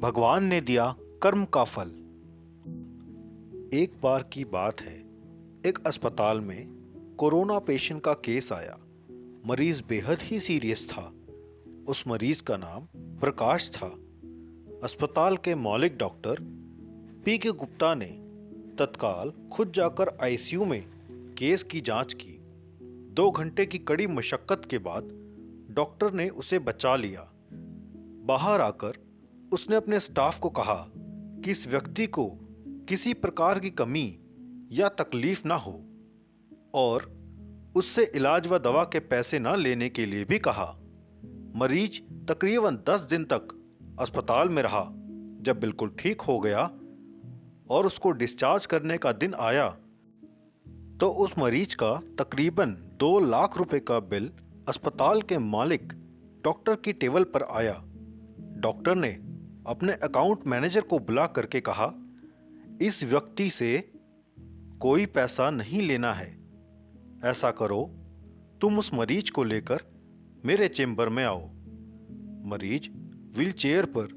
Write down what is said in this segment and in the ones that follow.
भगवान ने दिया कर्म का फल। एक बार की बात है, एक अस्पताल में कोरोना पेशेंट का केस आया। मरीज बेहद ही सीरियस था। उस मरीज का नाम प्रकाश था। अस्पताल के मौलिक डॉक्टर पी के गुप्ता ने तत्काल खुद जाकर आईसीयू में केस की जांच की। 2 घंटे की कड़ी मशक्कत के बाद डॉक्टर ने उसे बचा लिया। बाहर आकर उसने अपने स्टाफ को कहा कि इस व्यक्ति को किसी प्रकार की कमी या तकलीफ ना हो और उससे इलाज व दवा के पैसे ना लेने के लिए भी कहा। मरीज तकरीबन 10 दिन तक अस्पताल में रहा। जब बिल्कुल ठीक हो गया और उसको डिस्चार्ज करने का दिन आया तो उस मरीज का तकरीबन 2 लाख रुपए का बिल अस्पताल के मालिक डॉक्टर की टेबल पर आया। डॉक्टर ने अपने अकाउंट मैनेजर को बुला करके कहा, इस व्यक्ति से कोई पैसा नहीं लेना है। ऐसा करो, तुम उस मरीज को लेकर मेरे चेंबर में आओ। मरीज व्हीलचेयर पर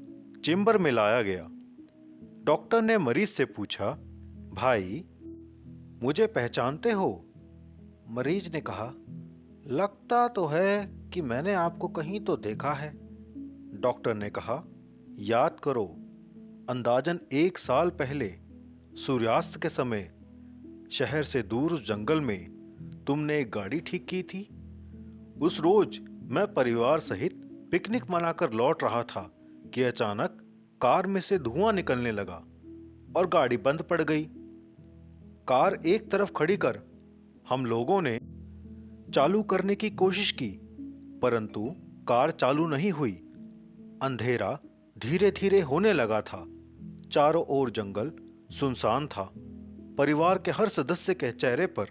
चेंबर में लाया गया। डॉक्टर ने मरीज से पूछा, भाई मुझे पहचानते हो? मरीज ने कहा, लगता तो है कि मैंने आपको कहीं तो देखा है। डॉक्टर ने कहा, याद करो, अंदाजन 1 साल पहले सूर्यास्त के समय शहर से दूर उस जंगल में तुमने एक गाड़ी ठीक की थी। उस रोज मैं परिवार सहित पिकनिक मनाकर लौट रहा था कि अचानक कार में से धुआं निकलने लगा और गाड़ी बंद पड़ गई। कार एक तरफ खड़ी कर हम लोगों ने चालू करने की कोशिश की, परंतु कार चालू नहीं हुई। अंधेरा धीरे धीरे होने लगा था। चारों ओर जंगल सुनसान था। परिवार के हर सदस्य के चेहरे पर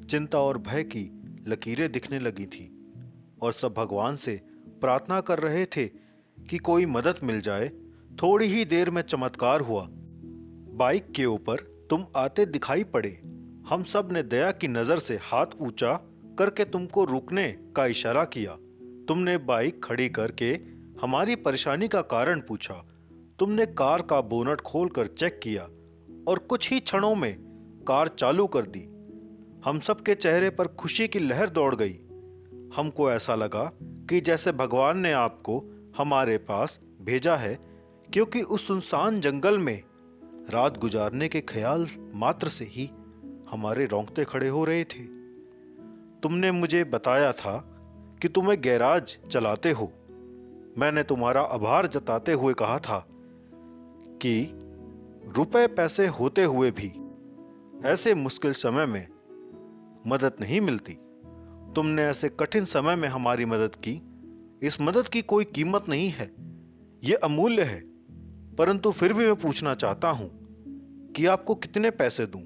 चिंता और भय की लकीरें दिखने लगी थी और सब भगवान से प्रार्थना कर रहे थे कि कोई मदद मिल जाए। थोड़ी ही देर में चमत्कार हुआ। बाइक के ऊपर तुम आते दिखाई पड़े। हम सब ने दया की नजर से हाथ ऊंचा करके तुमको रुकने का इशारा किया। तुमने बाइक खड़ी करके हमारी परेशानी का कारण पूछा। तुमने कार का बोनट खोलकर चेक किया और कुछ ही क्षणों में कार चालू कर दी। हम सबके चेहरे पर खुशी की लहर दौड़ गई। हमको ऐसा लगा कि जैसे भगवान ने आपको हमारे पास भेजा है, क्योंकि उस सुनसान जंगल में रात गुजारने के ख्याल मात्र से ही हमारे रोंगटे खड़े हो रहे थे। तुमने मुझे बताया था कि तुम्हें गैराज चलाते हो। मैंने तुम्हारा आभार जताते हुए कहा था कि रुपए पैसे होते हुए भी ऐसे मुश्किल समय में मदद नहीं मिलती। तुमने ऐसे कठिन समय में हमारी मदद की। इस मदद की कोई कीमत नहीं है, यह अमूल्य है। परंतु फिर भी मैं पूछना चाहता हूं कि आपको कितने पैसे दूं?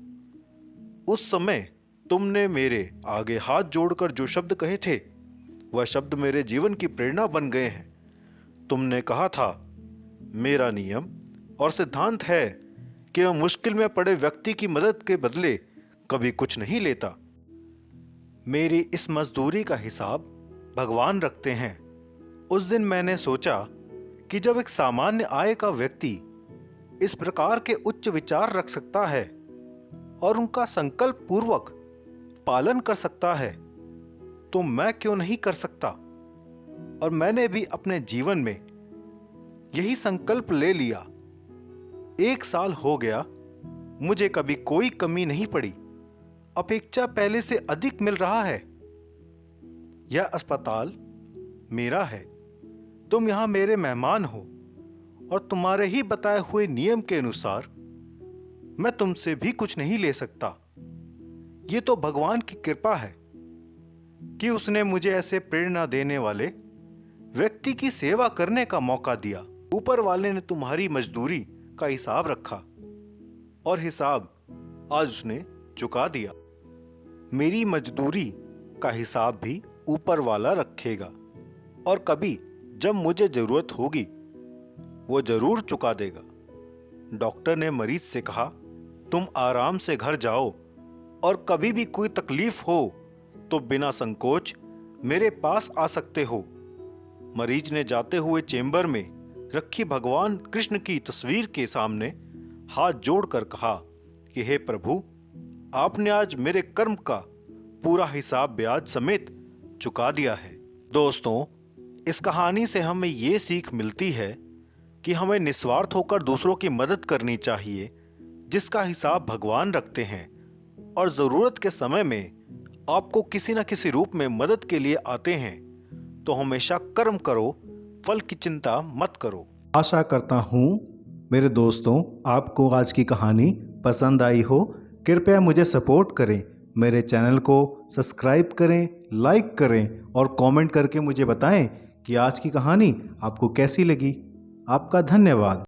उस समय तुमने मेरे आगे हाथ जोड़कर जो शब्द कहे थे, वह शब्द मेरे जीवन की प्रेरणा बन गए हैं। तुमने कहा था, मेरा नियम और सिद्धांत है कि मैं मुश्किल में पड़े व्यक्ति की मदद के बदले कभी कुछ नहीं लेता। मेरी इस मजदूरी का हिसाब भगवान रखते हैं। उस दिन मैंने सोचा कि जब एक सामान्य आय का व्यक्ति इस प्रकार के उच्च विचार रख सकता है और उनका संकल्प पूर्वक पालन कर सकता है, तो मैं क्यों नहीं कर सकता। और मैंने भी अपने जीवन में यही संकल्प ले लिया। 1 साल हो गया, मुझे कभी कोई कमी नहीं पड़ी। अपेक्षा पहले से अधिक मिल रहा है। यह अस्पताल मेरा है। तुम यहां मेरे मेहमान हो और तुम्हारे ही बताए हुए नियम के अनुसार मैं तुमसे भी कुछ नहीं ले सकता। ये तो भगवान की कृपा है कि उसने मुझे ऐसे प्रेरणा देने वाले व्यक्ति की सेवा करने का मौका दिया। ऊपर वाले ने तुम्हारी मजदूरी का हिसाब रखा और हिसाब आज उसने चुका दिया। मेरी मजदूरी का हिसाब भी ऊपर वाला रखेगा और कभी जब मुझे जरूरत होगी वो जरूर चुका देगा। डॉक्टर ने मरीज से कहा, तुम आराम से घर जाओ और कभी भी कोई तकलीफ हो तो बिना संकोच मेरे पास आ सकते हो। मरीज ने जाते हुए चेंबर में रखी भगवान कृष्ण की तस्वीर के सामने हाथ जोड़कर कहा कि हे प्रभु, आपने आज मेरे कर्म का पूरा हिसाब ब्याज समेत चुका दिया है। दोस्तों, इस कहानी से हमें ये सीख मिलती है कि हमें निस्वार्थ होकर दूसरों की मदद करनी चाहिए, जिसका हिसाब भगवान रखते हैं और ज़रूरत के समय में आपको किसी न किसी रूप में मदद के लिए आते हैं। तो हमेशा कर्म करो, फल की चिंता मत करो। आशा करता हूँ मेरे दोस्तों आपको आज की कहानी पसंद आई हो। कृपया मुझे सपोर्ट करें, मेरे चैनल को सब्सक्राइब करें, लाइक करें और कमेंट करके मुझे बताएं कि आज की कहानी आपको कैसी लगी। आपका धन्यवाद।